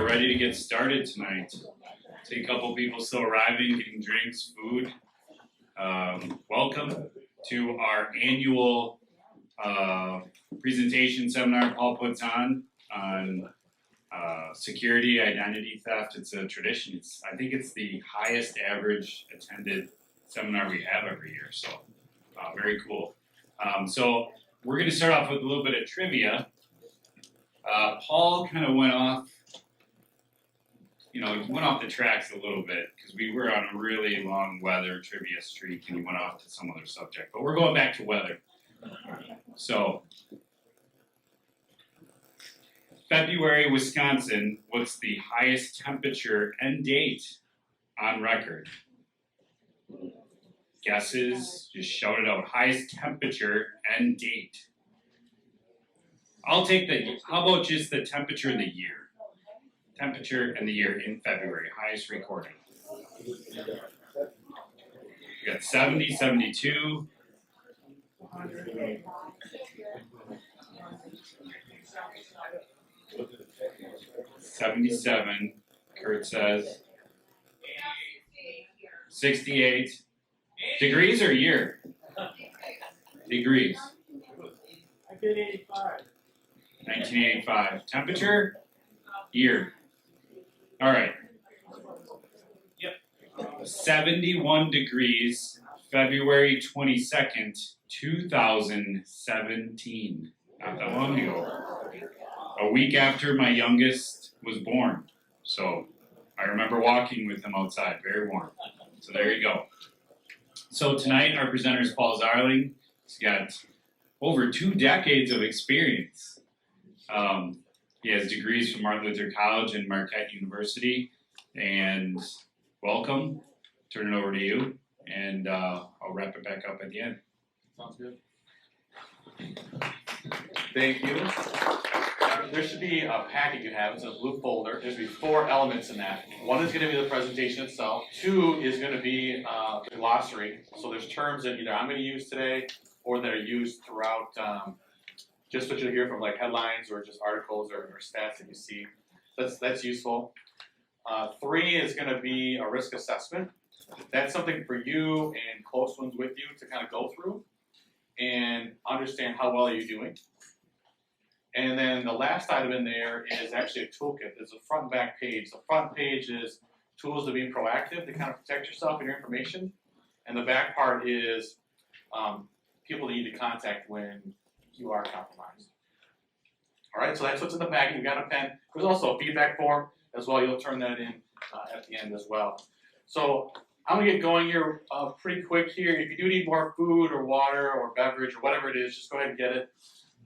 are ready to get started tonight. See a couple people still arriving, getting drinks, food. Welcome to our annual presentation seminar Paul puts on security, identity theft. It's a tradition. I think it's the highest average attended seminar we have every year, so very cool. So we're going to start off with a little bit of trivia. Paul kind of went off the tracks a little bit because we were on a really long weather trivia streak and he went off to some other subject. But we're going back to weather. So, February, Wisconsin, what's the highest temperature and date on record? Guesses? Just shout it out. Highest temperature and date. I'll take how about just the temperature in the year? Temperature and the year in February, highest recording. We got 70, 72. 77, Kurt says. 68. Degrees or year? Degrees. I did 85. 1985. Temperature? Year. All right. Yep. 71 degrees, February 22nd, 2017. Not that long ago. A week after my youngest was born. So I remember walking with him outside, very warm. So there you go. So tonight our presenter is Paul Zarling. He's got over 2 decades of experience. He has degrees from Martin Luther College and Marquette University. And welcome. Turn it over to you. And I'll wrap it back up at the end. Sounds good. Thank you. There should be a packet you have. It's in a blue folder. There's going to be 4 elements in that. 1 is going to be the presentation itself. 2 is going to be the glossary. So there's terms that either I'm going to use today or that are used throughout just what you'll hear from like headlines or just articles or stats that you see. That's useful. 3 is going to be a risk assessment. That's something for you and close ones with you to kind of go through and understand how well are you doing. And then the last item in there is actually a toolkit. There's a front and back page. The front page is tools to be proactive to kind of protect yourself and your information. And the back part is people that you need to contact when you are compromised. All right, so that's what's in the packet. You got a pen. There's also a feedback form as well. You'll turn that in at the end as well. So I'm going to get going here pretty quick here. If you do need more food or water or beverage or whatever it is, just go ahead and get it.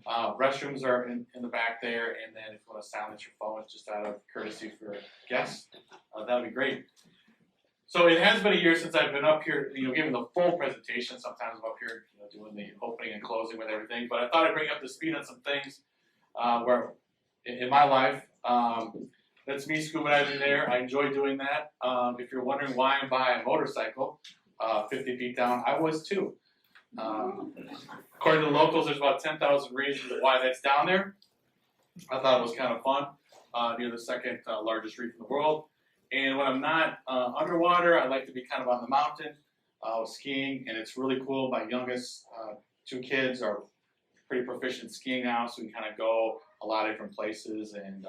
Restrooms are in the back there, and then if you want to silence your phones just out of courtesy for guests, that would be great. So it has been a year since I've been up here, giving the full presentation. Sometimes I'm up here, doing the opening and closing with everything. But I thought I'd bring up to speed on some things where in my life. That's me scuba diving there. I enjoy doing that. If you're wondering why I'm by a motorcycle 50 feet down, I was too. According to the locals, there's about 10,000 reasons why that's down there. I thought it was kind of fun, near the second largest reef in the world. And when I'm not underwater, I like to be kind of on the mountain skiing, and it's really cool. My youngest 2 kids are pretty proficient skiing now, so we kind of go a lot of different places and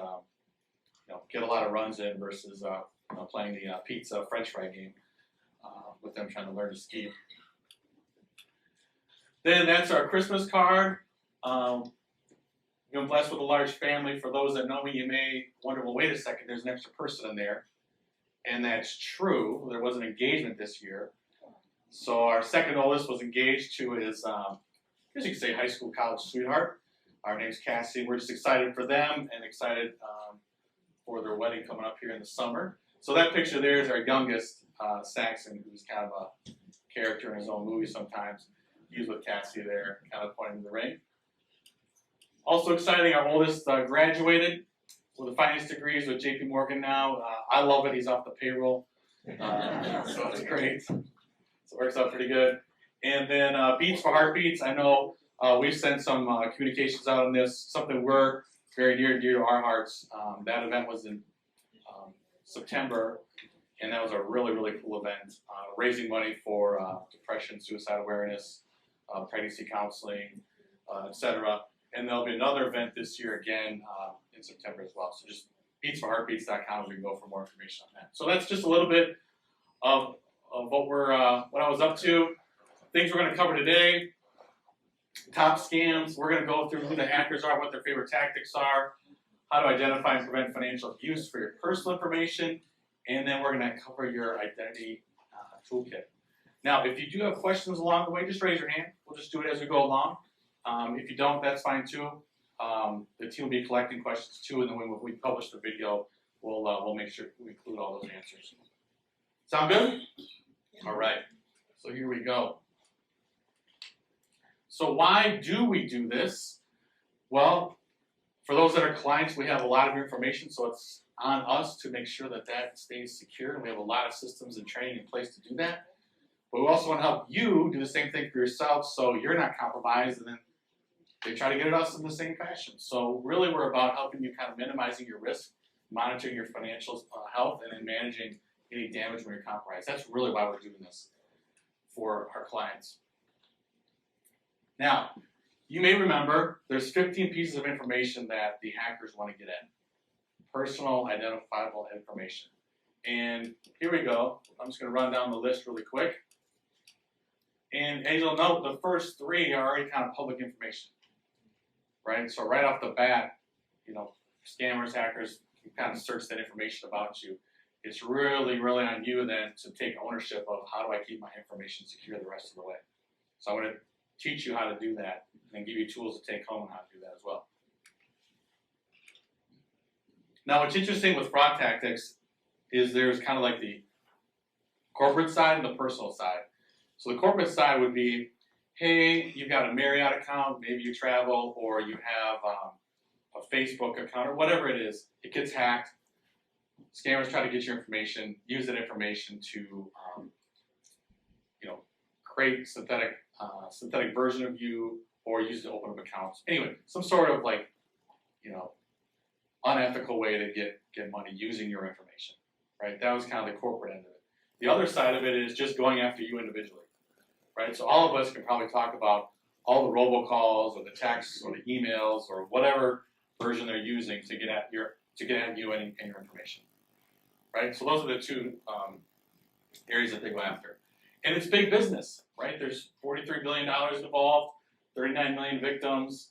get a lot of runs in versus playing the pizza French fry game with them trying to learn to ski. Then that's our Christmas card. Been blessed with a large family. For those that know me, you may wonder, well, wait a second, there's an extra person in there. And that's true. There was an engagement this year. So our second oldest was engaged to his, I guess you could say, high school, college sweetheart. Our name's Cassie. We're just excited for them and excited for their wedding coming up here in the summer. So that picture there is our youngest, Saxon, who's kind of a character in his own movie sometimes. He's with Cassie there, kind of pointing to the ring. Also exciting, our oldest graduated with a finance degree. He's with JP Morgan now. I love it. He's off the payroll. So it's great. So it works out pretty good. And then Beats for Heartbeats. I know we've sent some communications out on this, something we're very near and dear to our hearts. That event was in September, and that was a really, really cool event, raising money for depression, suicide awareness, pregnancy counseling, etc. And there'll be another event this year again in September as well. So just beatsforheartbeats.com, we can go for more information on that. So that's just a little bit of what what I was up to. Things we're going to cover today: top scams. We're going to go through who the hackers are, what their favorite tactics are, how to identify and prevent financial abuse for your personal information, and then we're going to cover your identity toolkit. Now, if you do have questions along the way, just raise your hand. We'll just do it as we go along. If you don't, that's fine too. The team will be collecting questions too, and then when we publish the video, we'll make sure we include all those answers. Sound good? All right. So here we go. So why do we do this? Well, for those that are clients, we have a lot of information, so it's on us to make sure that that stays secure, and we have a lot of systems and training in place to do that. But we also want to help you do the same thing for yourself, so you're not compromised, and then they try to get at us in the same fashion. So really, we're about helping you kind of minimizing your risk, monitoring your financial health, and then managing any damage when you're compromised. That's really why we're doing this for our clients. Now, you may remember there's 15 pieces of information that the hackers want to get at. Personal identifiable information. And here we go. I'm just going to run down the list really quick. And as you'll note, the first three are already kind of public information, right? So right off the bat, you know, scammers, hackers can kind of search that information about you. It's really, really on you then to take ownership of how do I keep my information secure the rest of the way. So I'm going to teach you how to do that and give you tools to take home on how to do that as well. Now, what's interesting with fraud tactics is there's kind of like the corporate side and the personal side. So the corporate side would be, hey, you've got a Marriott account, maybe you travel, or you have a Facebook account, or whatever it is. It gets hacked. Scammers try to get your information, use that information to, you know, create synthetic version of you, or use it to open up accounts. Anyway, some sort of like, you know, unethical way to get money using your information, right? That was kind of the corporate end of it. The other side of it is just going after you individually, right? So all of us can probably talk about all the robocalls or the texts or the emails or whatever version they're using to get at you and your information, right? So those are the two areas that they go after. And it's big business, right? There's $43 billion involved, 39 million victims,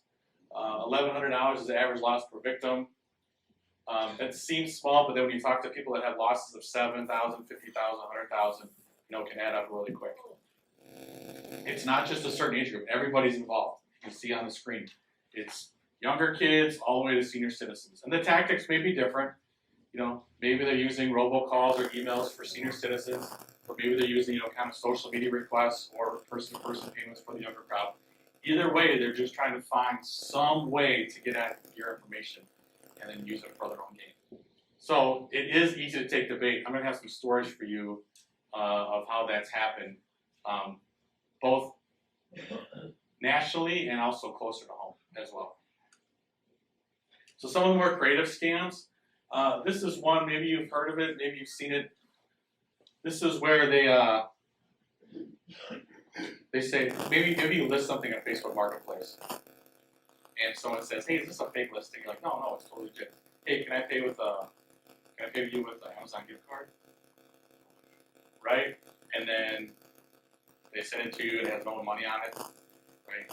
$1,100 is the average loss per victim. That seems small, but then when you talk to people that have losses of 7,000, 50,000, 100,000, you know, it can add up really quick. It's not just a certain age group. Everybody's involved. You can see on the screen. It's younger kids all the way to senior citizens. And the tactics may be different. You know, maybe they're using robocalls or emails for senior citizens, or maybe they're using, you know, kind of social media requests or person-to-person payments for the younger crowd. Either way, they're just trying to find some way to get at your information and then use it for their own gain. So it is easy to take the bait. I'm going to have some stories for you of how that's happened, both nationally and also closer to home as well. So some of the more creative scams. This is one, maybe you've heard of it, maybe you've seen it. This is where they say, maybe you list something on Facebook Marketplace, and someone says, hey, is this a fake listing? You're like, no, it's totally legit. Hey, can I pay you with an Amazon gift card? Right? And then they send it to you, it has no money on it, right?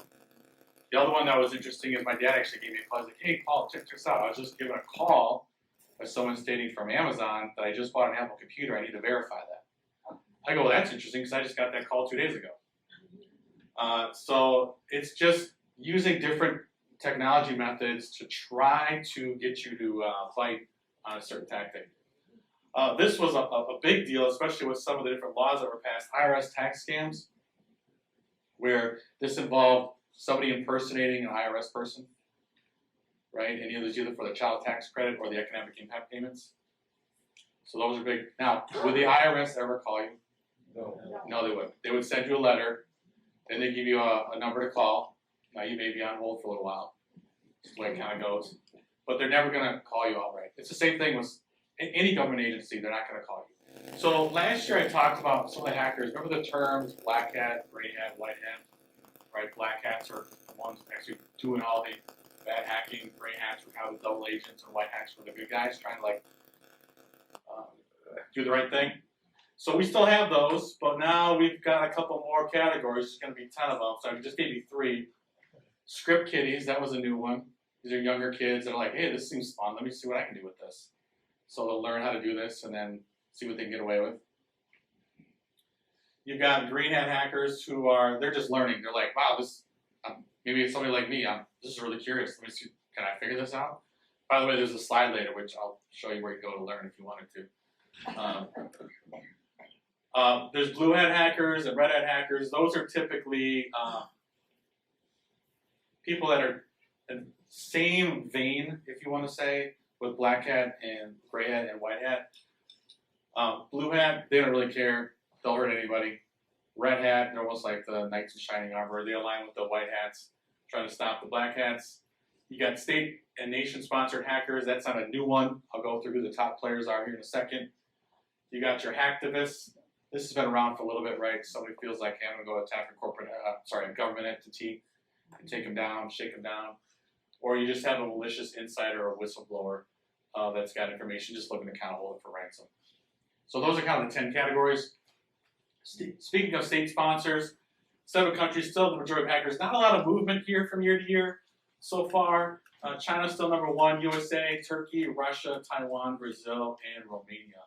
The other one that was interesting is my dad actually gave me a call. He's like, hey, Paul, check this out. I was just given a call by someone stating from Amazon that I just bought an Apple computer. I need to verify that. I go, well, that's interesting because I just got that call 2 days ago. So it's just using different technology methods to try to get you to fight on a certain tactic. This was a big deal, especially with some of the different laws that were passed. IRS tax scams, where this involved somebody impersonating an IRS person, right? And it was either for the child tax credit or the economic impact payments. So those are big. Now, would the IRS ever call you? No, they wouldn't. They would send you a letter, then they give you a number to call. Now you may be on hold for a little while. That's the way it kind of goes. But they're never going to call you outright. It's the same thing with any government agency, they're not going to call you. So last year I talked about some of the hackers. Remember the terms black hat, gray hat, white hat? Right, black hats are the ones actually doing all the bad hacking. Gray hats were kind of the double agents, and white hats were the good guys trying to do the right thing. So we still have those, but now we've got a couple more categories. There's going to be 10 of them, so I just gave you 3. Script kiddies, that was a new one. These are younger kids that are like, hey, this seems fun. Let me see what I can do with this. So they'll learn how to do this and then see what they can get away with. You've got green hat hackers who they're just learning. They're like, wow, maybe it's somebody like me. This is really curious. Let me see, can I figure this out? By the way, there's a slide later, which I'll show you where you go to learn if you wanted to. There's blue hat hackers and red hat hackers. Those are typically people that are in the same vein, if you want to say, with black hat and gray hat and white hat. Blue hat, they don't really care. They'll hurt anybody. Red hat, they're almost like the knights in shining armor. They align with the white hats, trying to stop the black hats. You got state and nation-sponsored hackers. That's not a new one. I'll go through who the top players are here in a second. You got your hacktivists. This has been around for a little bit, right? Somebody feels like, hey, I'm going to go attack a government entity and take them down, shake them down. Or you just have a malicious insider or whistleblower that's got information just looking to kind of hold it for ransom. So those are kind of the 10 categories. Speaking of state sponsors, 7 countries, still the majority of hackers. Not a lot of movement here from year to year so far. China's still number 1, USA, Turkey, Russia, Taiwan, Brazil, and Romania.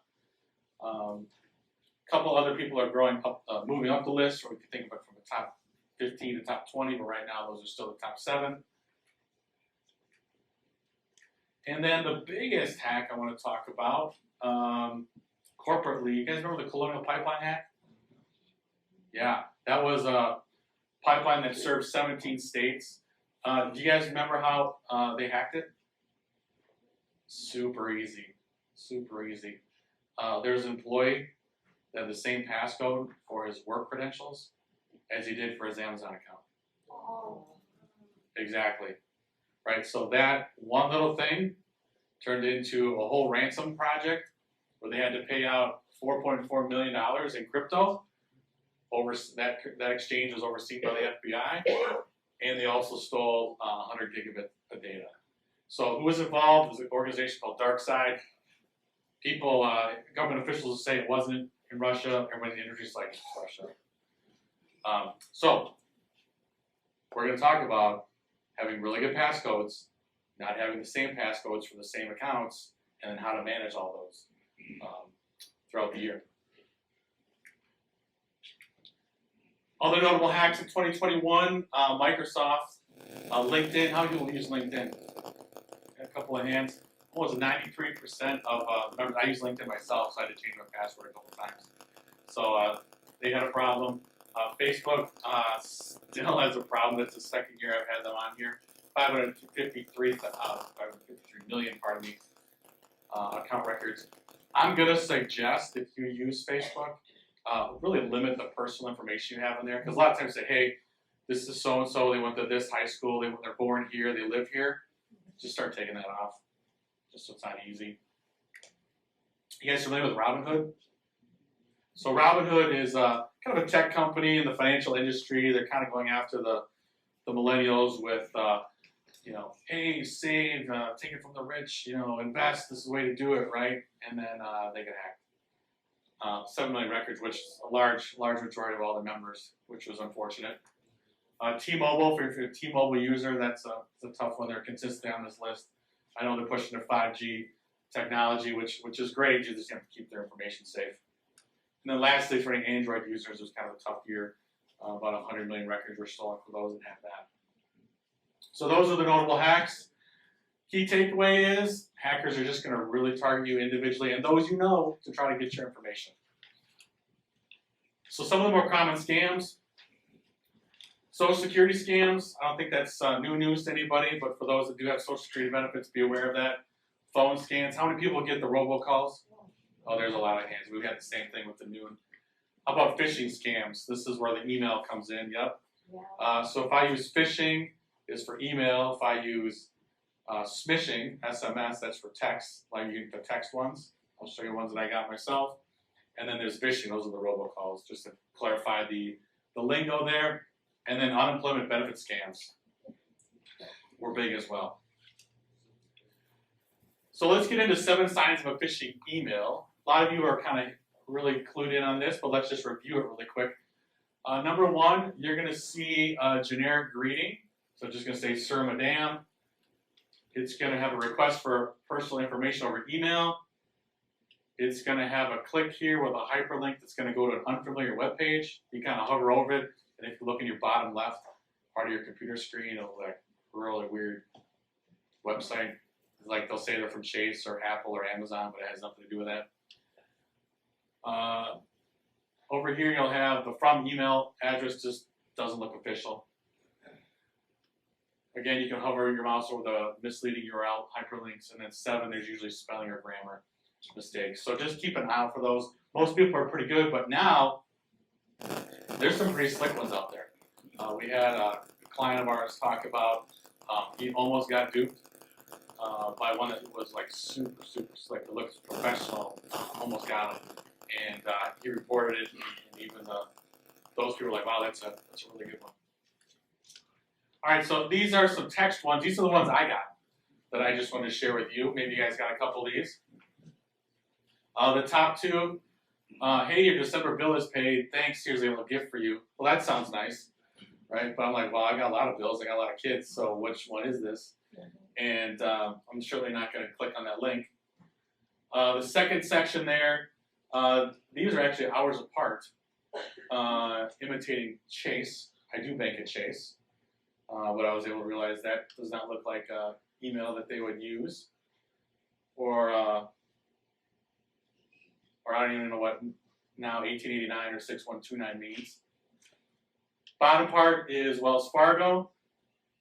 A couple other people are growing up, moving up the list, or we can think of it from the top 15 to top 20, but right now those are still the top 7. And then the biggest hack I want to talk about, corporately, you guys remember the Colonial Pipeline hack? Yeah, that was a pipeline that served 17 states. Do you guys remember how they hacked it? Super easy, super easy. There's an employee that had the same passcode for his work credentials as he did for his Amazon account. Oh. Exactly. Right, so that one little thing turned into a whole ransom project where they had to pay out $4.4 million in crypto. That exchange was overseen by the FBI, and they also stole 100 gigabit of data. So who was involved? It was an organization called DarkSide. People, government officials say it wasn't in Russia, and when the industry's like, it's Russia. So we're going to talk about having really good passcodes, not having the same passcodes for the same accounts, and then how to manage all those throughout the year. Other notable hacks in 2021, Microsoft, LinkedIn. How many people use LinkedIn? A couple of hands. Almost 93% of members. I use LinkedIn myself, so I had to change my password a couple of times. So they had a problem. Facebook still has a problem. That's the second year I've had them on here. 553 million, account records. I'm going to suggest if you use Facebook, really limit the personal information you have in there. Because a lot of times say, hey, this is so-and-so, they went to this high school, they're born here, they live here. Just start taking that off, just so it's not easy. You guys familiar with Robinhood? So Robinhood is kind of a tech company in the financial industry. They're kind of going after the millennials with, hey, save, take it from the rich, invest, this is the way to do it, right? And then they get hacked. 7 million records, which is a large majority of all the members, which was unfortunate. T-Mobile, if you're a T-Mobile user, that's a tough one. They're consistently on this list. I know they're pushing their 5G technology, which is great. You just have to keep their information safe. And then lastly, for any Android users, it was kind of a tough year. About 100 million records were stolen for those that have that. So those are the notable hacks. Key takeaway is hackers are just going to really target you individually and those you know to try to get your information. So some of the more common scams. Social Security scams, I don't think that's new news to anybody, but for those that do have Social Security benefits, be aware of that. Phone scams, how many people get the robocalls? Oh, there's a lot of hands. We've got the same thing with the noon. How about phishing scams? This is where the email comes in, yep. Yeah. So if I use phishing, is for email. If I use smishing, SMS, that's for text, like the text ones. I'll show you ones that I got myself. And then there's phishing, those are the robocalls, just to clarify the lingo there. And then unemployment benefit scams were big as well. So let's get into 7 signs of a phishing email. A lot of you are kind of really clued in on this, but let's just review it really quick. Number 1, you're going to see a generic greeting. So just going to say, Sir, Madam. It's going to have a request for personal information over email. It's going to have a click here with a hyperlink that's going to go to an unfamiliar web page. You kind of hover over it, and if you look in your bottom left part of your computer screen, it'll look like a really weird website. Like they'll say they're from Chase or Apple or Amazon, but it has nothing to do with that. Over here, you'll have the from email address, just doesn't look official. Again, you can hover your mouse over the misleading URL hyperlinks, and then 7, there's usually spelling or grammar mistakes. So just keep an eye out for those. Most people are pretty good, but now there's some pretty slick ones out there. We had a client of ours talk about he almost got duped by one that was like super slick. It looks professional. Almost got him, and he reported it. And even those people were like, "Wow, that's a really good one." All right, so these are some text ones. These are the ones I got that I just wanted to share with you. Maybe you guys got a couple of these. The top 2, hey, your December bill is paid. Thanks, here's a little gift for you. Well, that sounds nice, right? But I'm like, well, I got a lot of bills. I got a lot of kids, so which one is this? And I'm surely not going to click on that link. The second section there, these are actually hours apart, imitating Chase. I do bank at Chase, but I was able to realize that does not look like an email that they would use. Or I don't even know what now 1889 or 6129 means. Bottom part is Wells Fargo.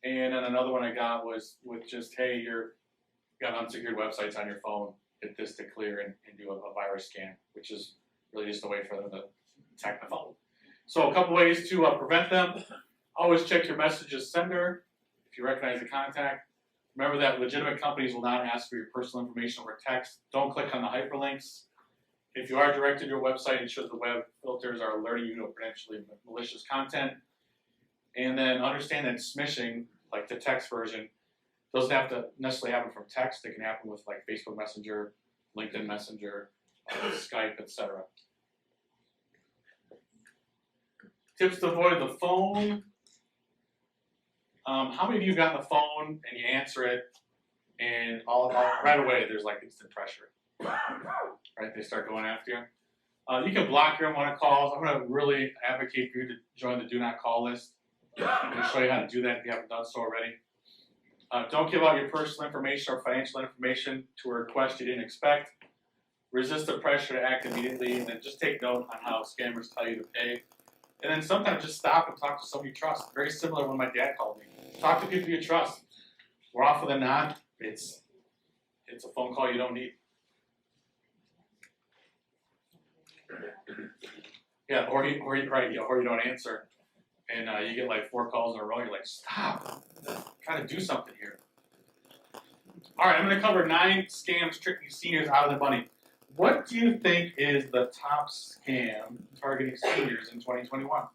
And then another one I got was with just, hey, you've got unsecured websites on your phone, hit this to clear and do a virus scan, which is really just a way for them to attack my phone. So a couple ways to prevent them. Always check your messages sender if you recognize the contact. Remember that legitimate companies will not ask for your personal information over text. Don't click on the hyperlinks. If you are directed to your website, ensure that the web filters are alerting you to potentially malicious content. And then understand that smishing, like the text version, doesn't have to necessarily happen from text. It can happen with like Facebook Messenger, LinkedIn Messenger, Skype, etc. Tips to avoid the phone. How many of you got on the phone and you answer it, and right away there's like instant pressure, right? They start going after you. You can block your unwanted calls. I'm going to really advocate for you to join the Do Not Call list. I'm going to show you how to do that if you haven't done so already. Don't give out your personal information or financial information to a request you didn't expect. Resist the pressure to act immediately, and then just take note on how scammers tell you to pay. And then sometimes just stop and talk to someone you trust. Very similar when my dad called me. Talk to people you trust. More often than not, it's a phone call you don't need. Yeah, or you don't answer, and you get like 4 calls in a row. You're like, stop, trying to do something here. All right, I'm going to cover 9 scams tricking seniors out of their money. What do you think is the top scam targeting seniors in 2021?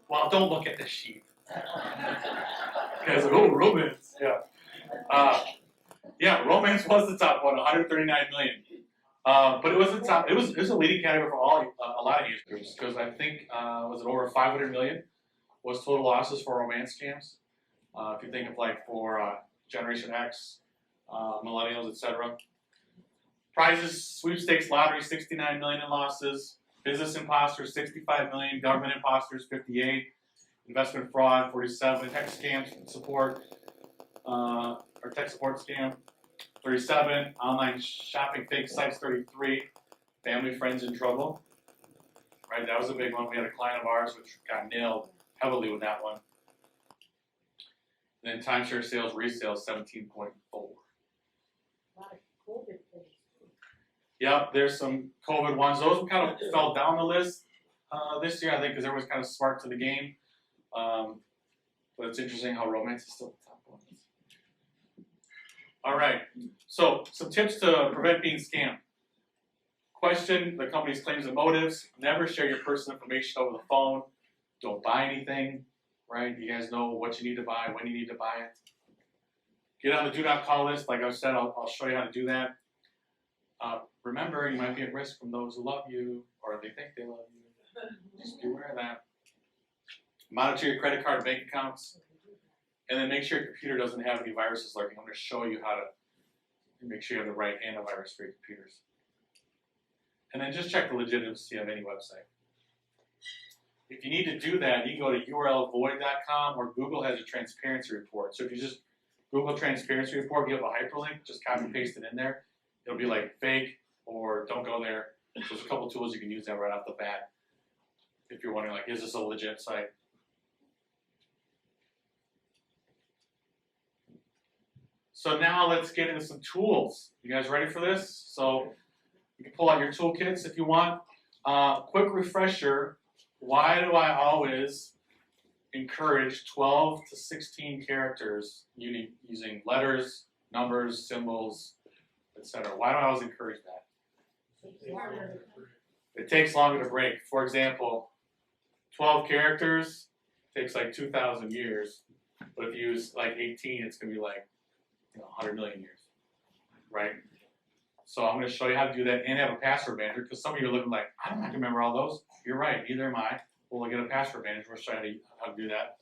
Well, don't look at the sheet. Because romance. Yeah, romance was the top one, 139 million. But it was the top. It was a leading category for a lot of age groups, because I think was it over 500 million was total losses for romance scams. If you think of like for Generation X, millennials, etc. Prizes, sweepstakes, lottery, 69 million in losses. Business imposters, 65 million. Government imposters, 58. Investment fraud, 47. Tech scam support, or tech support scam, 37. Online shopping fake sites, 33. Family friends in trouble. Right, that was a big one. We had a client of ours which got nailed heavily with that one. And then timeshare sales, resale, 17.4. Yep, there's some COVID ones. Those kind of fell down the list this year, I think, because everyone's kind of smart to the game. But it's interesting how romance is still the top one. All right, so some tips to prevent being scammed. Question the company's claims and motives. Never share your personal information over the phone. Don't buy anything, right? You guys know what you need to buy, when you need to buy it. Get on the do not call list. Like I said, I'll show you how to do that. Remember, you might be at risk from those who love you or they think they love you. Just be aware of that. Monitor your credit card and bank accounts. And then make sure your computer doesn't have any viruses lurking. I'm going to show you how to make sure you have the right antivirus for your computers. And then just check the legitimacy of any website. If you need to do that, you can go to urlvoid.com, or Google has a transparency report. So if you just Google transparency report, you have a hyperlink, just copy and paste it in there. It'll be like fake or don't go there. So there's a couple tools you can use that right off the bat if you're wondering, like, is this a legit site? So now let's get into some tools. You guys ready for this? So you can pull out your toolkits if you want. Quick refresher, why do I always encourage 12 to 16 characters using letters, numbers, symbols, etc.? Why do I always encourage that? It takes longer to break. For example, 12 characters takes like 2,000 years, but if you use like 18, it's going to be like 100 million years, right? So I'm going to show you how to do that and have a password manager, because some of you are looking like, I'm not going to remember all those. You're right, neither am I. We'll get a password manager. We'll show you how to do that.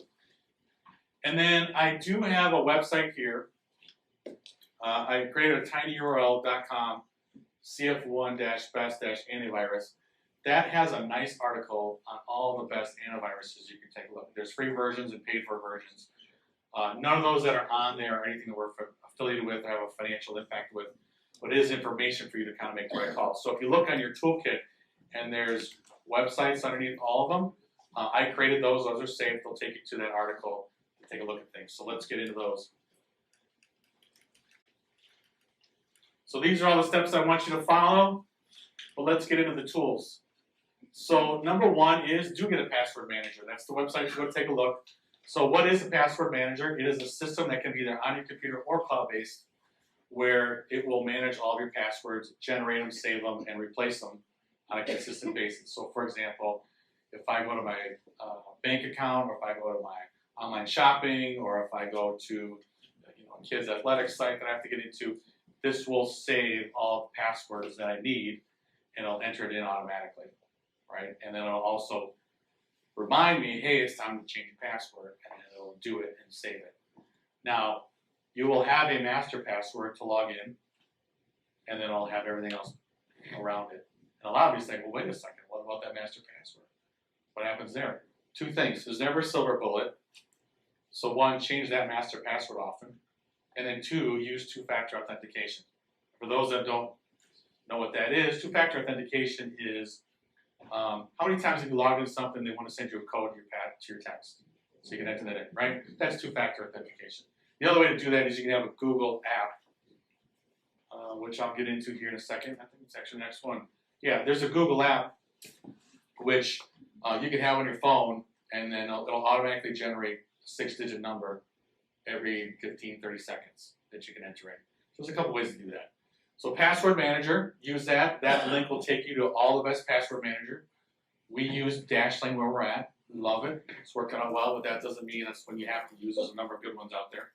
And then I do have a website here. I created a tinyurl.com cf1-best-antivirus. That has a nice article on all the best antiviruses you can take a look. There's free versions and paid for versions. None of those that are on there are anything that we're affiliated with or have a financial impact with, but it is information for you to kind of make the right calls. So if you look on your toolkit and there's websites underneath all of them, I created those. Those are saved. They'll take you to that article to take a look at things. So let's get into those. So these are all the steps I want you to follow, but let's get into the tools. So number one is do get a password manager. That's the website you go take a look. So what is a password manager? It is a system that can be either on your computer or cloud-based, where it will manage all of your passwords, generate them, save them, and replace them on a consistent basis. So for example, if I go to my bank account, or if I go to my online shopping, or if I go to a kid's athletics site that I have to get into, this will save all the passwords that I need, and it'll enter it in automatically, right? And then it'll also remind me, hey, it's time to change your password, and then it'll do it and save it. Now, you will have a master password to log in, and then it'll have everything else around it. And a lot of you think, well, wait a second, what about that master password? What happens there? Two things. There's never a silver bullet. So one, change that master password often. And then two, use two-factor authentication. For those that don't know what that is, two-factor authentication is how many times have you logged into something, they want to send you a code to your text, so you can enter that in, right? That's two-factor authentication. The other way to do that is you can have a Google app, which I'll get into here in a second. I think it's actually the next one. Yeah, there's a Google app, which you can have on your phone, and then it'll automatically generate a 6-digit number every 15, 30 seconds that you can enter in. So there's a couple ways to do that. So password manager, use that. That link will take you to all the best password manager. We use Dashlane where we're at. Love it. It's working out well, but that doesn't mean that's when you have to use. There's a number of good ones out there.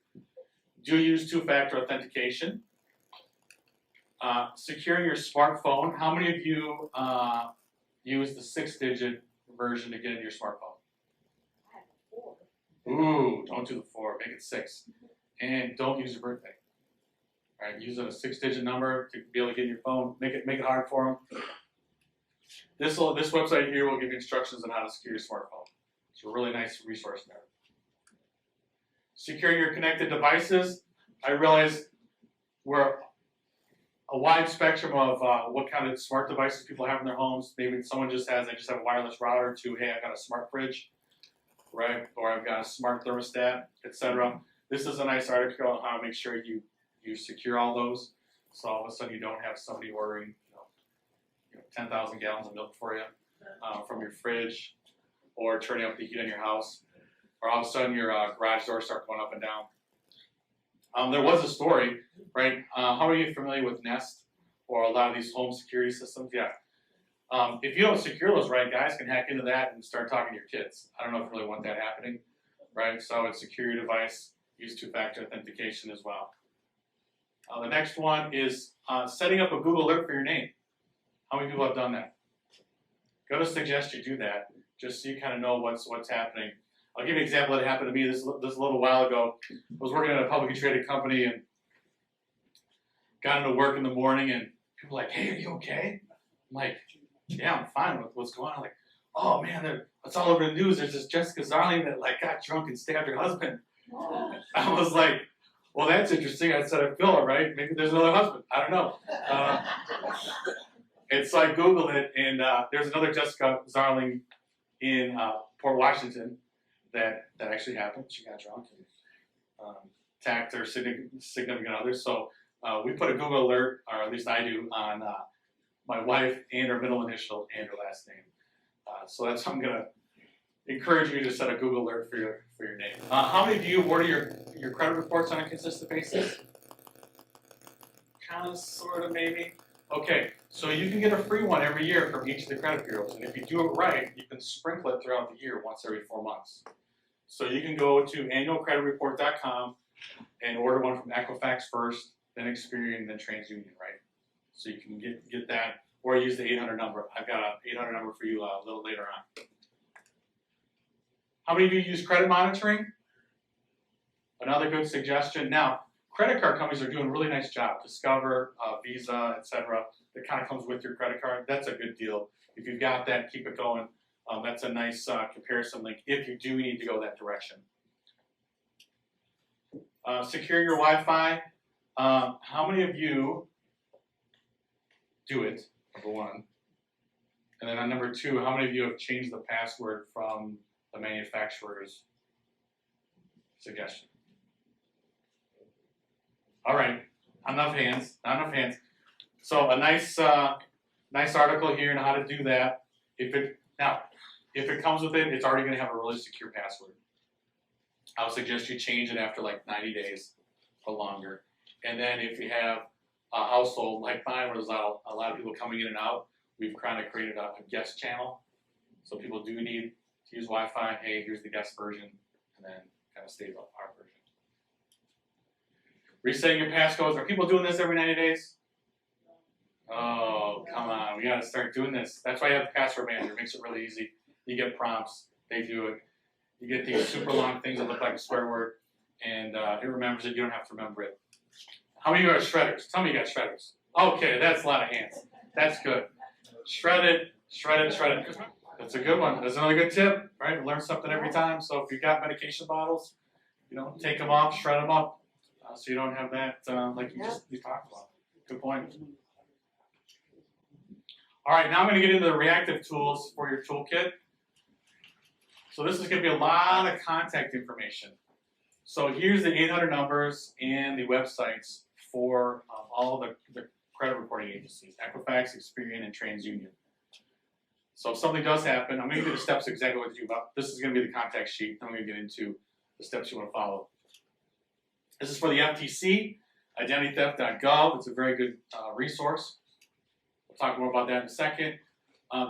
Do use two-factor authentication. Securing your smartphone. How many of you use the 6-digit version to get into your smartphone? I have 4. Ooh, don't do the 4. Make it 6. And don't use your birthday. All right, use a 6-digit number to be able to get in your phone. Make it hard for them. This website here will give you instructions on how to secure your smartphone. It's a really nice resource there. Secure your connected devices. I realize we're a wide spectrum of what kind of smart devices people have in their homes. Maybe someone they just have a wireless router to, hey, I've got a smart fridge, right? Or I've got a smart thermostat, etc. This is a nice article on how to make sure you secure all those. So all of a sudden you don't have somebody ordering 10,000 gallons of milk for you from your fridge, or turning up the heat in your house, or all of a sudden your garage doors start going up and down. There was a story, right? How are you familiar with Nest or a lot of these home security systems? Yeah. If you don't secure those right, guys can hack into that and start talking to your kids. I don't know if you really want that happening, right? So it's secure your device, use two-factor authentication as well. The next one is setting up a Google alert for your name. How many people have done that? Gonna suggest you do that, just so you kind of know what's happening. I'll give you an example that happened to me this little while ago. I was working at a publicly traded company and got into work in the morning, and people were like, "Hey, are you okay?" I'm like, "Yeah, I'm fine. What's going on?" I'm like, "Oh man, it's all over the news. There's this Jessica Zarling that like got drunk and stabbed her husband." I was like, "Well, that's interesting." I said, "I feel all right. Maybe there's another husband. I don't know." And so I Googled it, and there's another Jessica Zarling in Port Washington that actually happened. She got drunk and attacked her significant other. So we put a Google alert, or at least I do, on my wife and her middle initial and her last name. So that's how I'm gonna encourage you to set a Google alert for your name. How many of you order your credit reports on a consistent basis? Kind of, sort of, maybe. Okay, so you can get a free one every year from each of the credit bureaus, and if you do it right, you can sprinkle it throughout the year once every 4 months. So you can go to annualcreditreport.com and order one from Equifax first, then Experian, then TransUnion, right? So you can get that, or use the 800 number. I've got an 800 number for you a little later on. How many of you use credit monitoring? Another good suggestion. Now, credit card companies are doing a really nice job. Discover, Visa, etc. That kind of comes with your credit card. That's a good deal. If you've got that, keep it going. That's a nice comparison link if you do need to go that direction. Secure your Wi-Fi. How many of you do it, number one? And then on number two, how many of you have changed the password from the manufacturer's suggestion? All right, enough hands, not enough hands. So a nice article here on how to do that. If it comes with it, it's already going to have a really secure password. I would suggest you change it after like 90 days or longer. And then if you have a household like mine, where there's a lot of people coming in and out, we've kind of created a guest channel. So people do need to use Wi-Fi. Hey, here's the guest version, and then kind of stays on our version. Resetting your passcodes. Are people doing this every 90 days? Oh, come on. We got to start doing this. That's why you have the password manager. It makes it really easy. You get prompts. They do it. You get these super long things that look like a swear word, and it remembers it. You don't have to remember it. How many of you are shredders? Tell me you got shredders. Okay, that's a lot of hands. That's good. Shred it, shred it, shred it. That's a good one. That's another good tip, right? Learn something every time. So if you've got medication bottles, take them off, shred them up, so you don't have that like you talked about. Good point. All right, now I'm going to get into the reactive tools for your toolkit. So this is going to be a lot of contact information. So here's the 800 numbers and the websites for all the credit reporting agencies, Equifax, Experian, and TransUnion. So if something does happen, I'm going to give you the steps exactly what to do. But this is going to be the contact sheet. I'm going to get into the steps you want to follow. This is for the FTC, identitytheft.gov. It's a very good resource. We'll talk more about that in a second.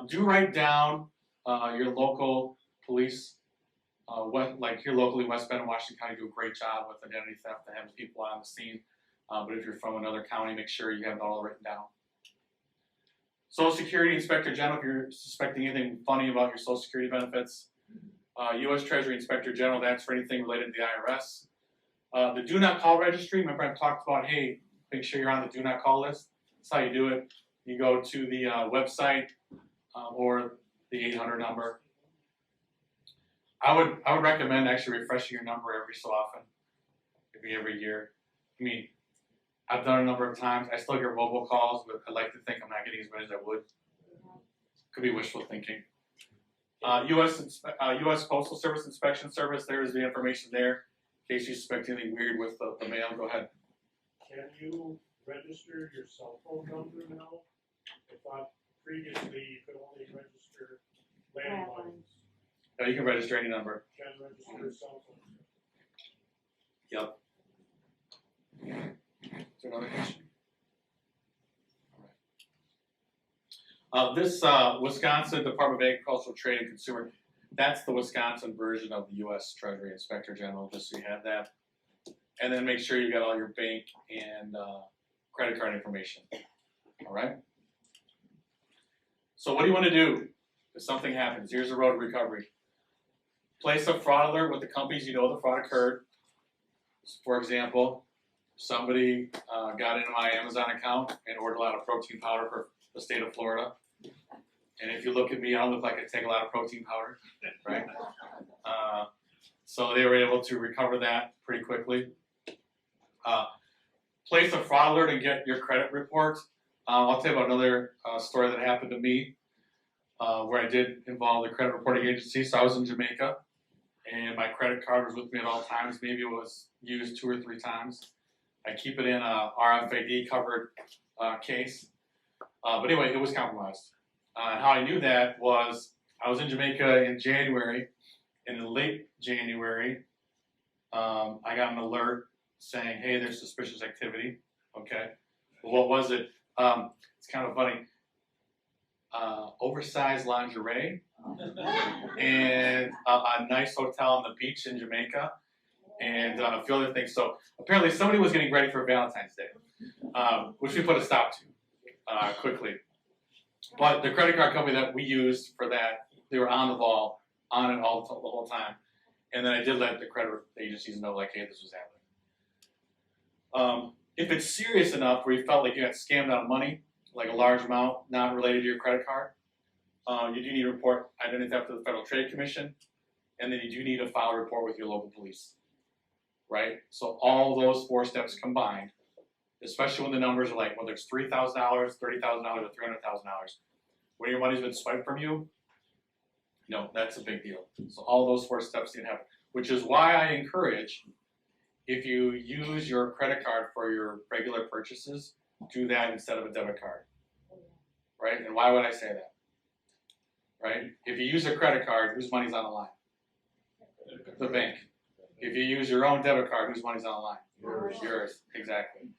Do write down your local police, like here locally, West Bend and Washington County do a great job with identity theft. They have people on the scene. But if you're from another county, make sure you have it all written down. Social Security Inspector General, if you're suspecting anything funny about your Social Security benefits. U.S. Treasury Inspector General, that's for anything related to the IRS. The Do Not Call Registry, remember I talked about, hey, make sure you're on the Do Not Call list. That's how you do it. You go to the website or the 800 number. I would recommend actually refreshing your number every so often, maybe every year. I mean, I've done a number of times. I still get robocalls, but I like to think I'm not getting as many as I would. Could be wishful thinking. U.S. Postal Service Inspection Service, there's the information there. In case you suspect anything weird with the mail, go ahead. Can you register your cell phone number now? I thought previously you could only register landlines. No, you can register any number. Can register cell phone. Yep. to another question. This Wisconsin Department of Agricultural Trade and Consumer, that's the Wisconsin version of the U.S. Treasury Inspector General, just so you have that. And then make sure you got all your bank and credit card information. All right? So what do you want to do if something happens? Here's the road to recovery. Place a fraud alert with the companies you know the fraud occurred. For example, somebody got into my Amazon account and ordered a lot of protein powder for the state of Florida. And if you look at me, I don't look like I take a lot of protein powder, right? So they were able to recover that pretty quickly. Place a fraud alert and get your credit report. I'll tell you about another story that happened to me where I did involve the credit reporting agency. So I was in Jamaica and my credit card was with me at all times. Maybe it was used 2 or 3 times. I keep it in a RFID covered case. But anyway, it was compromised. And how I knew that was I was in Jamaica in January, and in late January, I got an alert saying, hey, there's suspicious activity. Okay. Well, what was it? It's kind of funny. Oversized lingerie and a nice hotel on the beach in Jamaica and a few other things. So apparently somebody was getting ready for Valentine's Day, which we put a stop to quickly. But the credit card company that we used for that, they were on the ball, on it all the whole time. And then I did let the credit agencies know, like, hey, this was happening. If it's serious enough where you felt like you got scammed out of money, like a large amount not related to your credit card, you do need to report identity theft to the Federal Trade Commission, and then you do need to file a report with your local police, right? So all those 4 steps combined, especially when the numbers are like, whether it's $3,000, $30,000, or $300,000, when your money's been swiped from you, no, that's a big deal. So all those 4 steps need to happen, which is why I encourage, if you use your credit card for your regular purchases, do that instead of a debit card, right? And why would I say that, right? If you use a credit card, whose money's on the line? The bank. If you use your own debit card, whose money's on the line? Yours, exactly.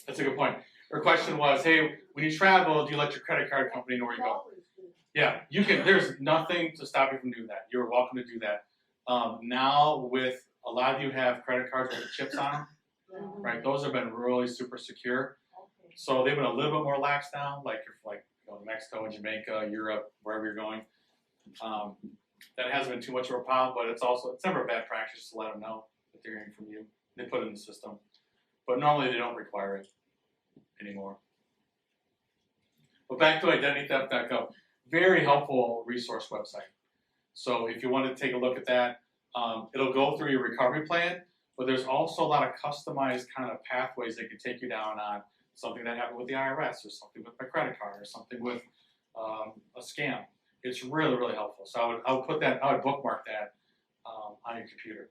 That's a good point. Her question was, hey, when you travel, do you let your credit card company know where you go? Yeah, you can. There's nothing to stop you from doing that. You're welcome to do that. Now, with a lot of you have credit cards with the chips on them, right? Those have been really super secure. So they've been a little bit more lax now, like if Mexico and Jamaica, Europe, wherever you're going. That hasn't been too much of a problem, but it's never a bad practice to let them know that they're hearing from you. They put it in the system. But normally they don't require it anymore. But back to identitytheft.gov. Very helpful resource website. So if you want to take a look at that, it'll go through your recovery plan, but there's also a lot of customized kind of pathways that can take you down on something that happened with the IRS or something with my credit card or something with a scam. It's really, really helpful. So I would bookmark that on your computer.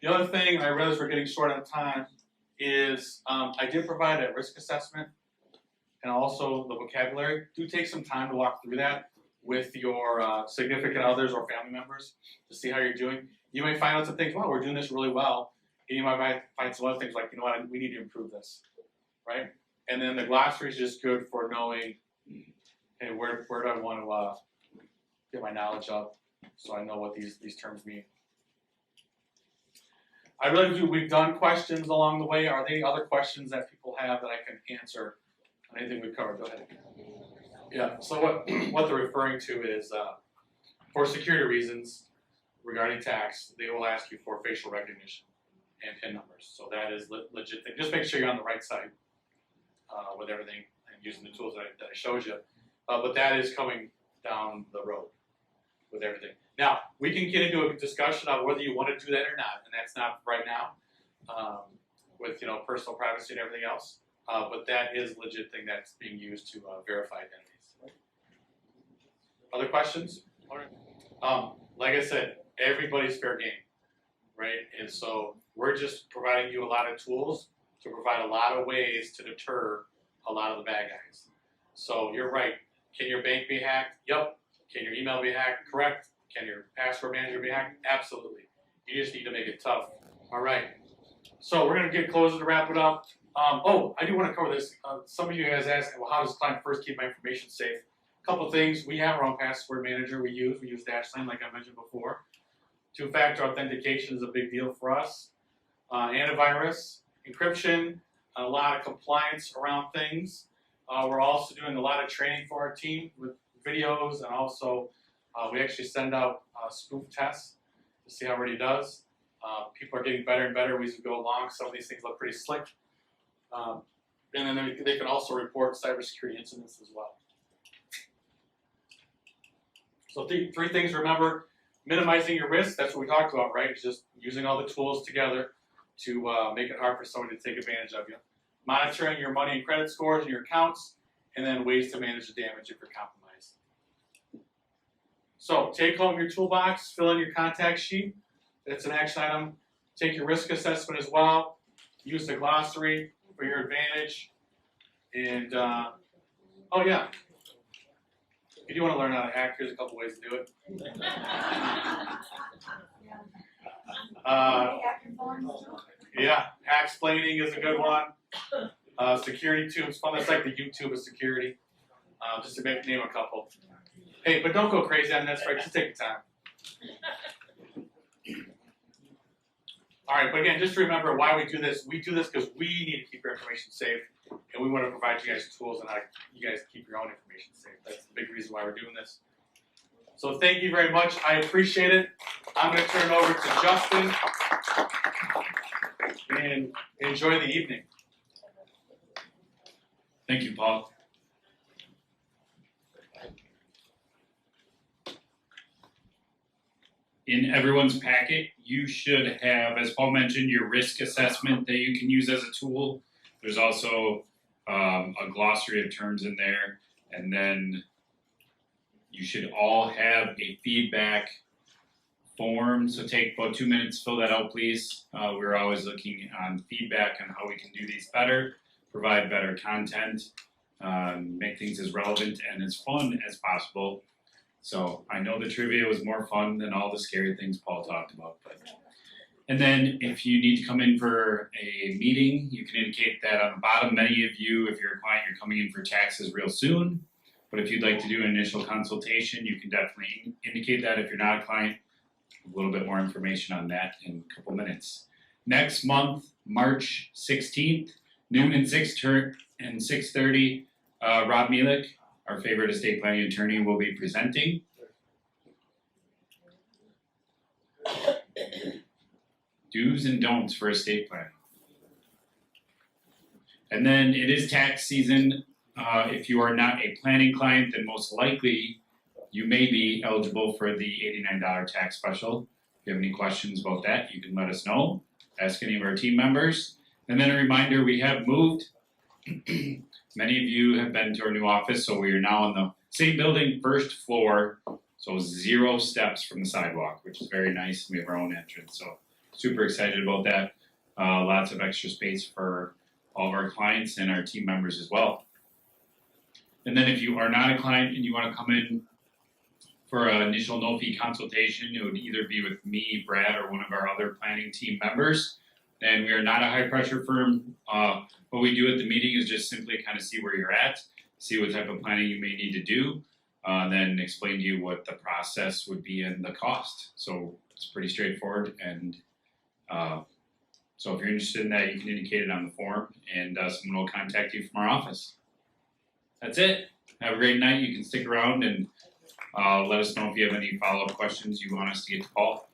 The other thing, I realize we're getting short on time, is I did provide a risk assessment and also the vocabulary. Do take some time to walk through that with your significant others or family members to see how you're doing. You may find out some things, wow, we're doing this really well. And you might find some other things like, you know what, we need to improve this, right? And then the glossary is just good for knowing, hey, where do I want to get my knowledge up so I know what these terms mean. I really do, we've done questions along the way. Are there other questions that people have that I can answer on anything we've covered? Go ahead. Yeah, so what they're referring to is, for security reasons regarding tax, they will ask you for facial recognition and PIN numbers. So that is legit thing. Just make sure you're on the right side with everything and using the tools that I showed you. But that is coming down the road with everything. Now, we can get into a discussion of whether you want to do that or not, and that's not right now, with personal privacy and everything else. But that is a legit thing that's being used to verify identities. Other questions? Like I said, everybody's fair game, right? And so we're just providing you a lot of tools to provide a lot of ways to deter a lot of the bad guys. So you're right. Can your bank be hacked? Yep. Can your email be hacked? Correct. Can your password manager be hacked? Absolutely. You just need to make it tough. All right. So we're gonna get closer to wrap it up. I do wanna cover this. Some of you guys asked, well, how does client first keep my information safe? Couple things, we have our own password manager we use Dashlane like I mentioned before. Two-factor authentication is a big deal for us. Antivirus, encryption, a lot of compliance around things. We're also doing a lot of training for our team with videos, and also we actually send out spoof tests to see how everybody does. People are getting better and better as we go along. Some of these things look pretty slick. And then they can also report cybersecurity incidents as well. So three things to remember: minimizing your risk. That's what we talked about, right? It's just using all the tools together to make it hard for somebody to take advantage of you. Monitoring your money and credit scores and your accounts, and then ways to manage the damage if you're compromised. So take home your toolbox, fill in your contact sheet. That's an action item. Take your risk assessment as well. Use the glossary for your advantage. And oh yeah, if you do want to learn how to hack, here's a couple ways to do it. Yeah, hack-splaining is a good one. Security tubes, fun. That's like the YouTube of security. Just to name a couple. Hey, but don't go crazy on this, right? Just take your time. All right, but again, just remember why we do this. We do this because we need to keep your information safe, and we want to provide you guys tools on how you guys keep your own information safe. That's the big reason why we're doing this. So thank you very much. I appreciate it. I'm going to turn it over to Justin, and enjoy the evening. Thank you, Paul. In everyone's packet, you should have, as Paul mentioned, your risk assessment that you can use as a tool. There's also a glossary of terms in there, and then you should all have a feedback form. So take about 2 minutes, fill that out, please. We're always looking on feedback on how we can do these better, provide better content, make things as relevant and as fun as possible. So I know the trivia was more fun than all the scary things Paul talked about. And then if you need to come in for a meeting, you can indicate that on the bottom. Many of you, if you're a client, you're coming in for taxes real soon. But if you'd like to do an initial consultation, you can definitely indicate that. If you're not a client, a little bit more information on that in a couple minutes. Next month, March 16th, noon and 6:30, Rob Mielek, our favorite estate planning attorney, will be presenting. Do's and don'ts for estate planning. And then it is tax season. If you are not a planning client, then most likely you may be eligible for the $89 tax special. If you have any questions about that, you can let us know. Ask any of our team members. And then a reminder, we have moved. Many of you have been to our new office, so we are now on the same building, first floor, so 0 steps from the sidewalk, which is very nice. We have our own entrance, so super excited about that. Lots of extra space for all of our clients and our team members as well. And then if you are not a client and you want to come in for an initial no-fee consultation, it would either be with me, Brad, or one of our other planning team members. And we are not a high-pressure firm. What we do at the meeting is just simply kind of see where you're at, see what type of planning you may need to do, then explain to you what the process would be and the cost. So it's pretty straightforward. And so if you're interested in that, you can indicate it on the form, and someone will contact you from our office. That's it. Have a great night. You can stick around and let us know if you have any follow-up questions you want us to get to Paul.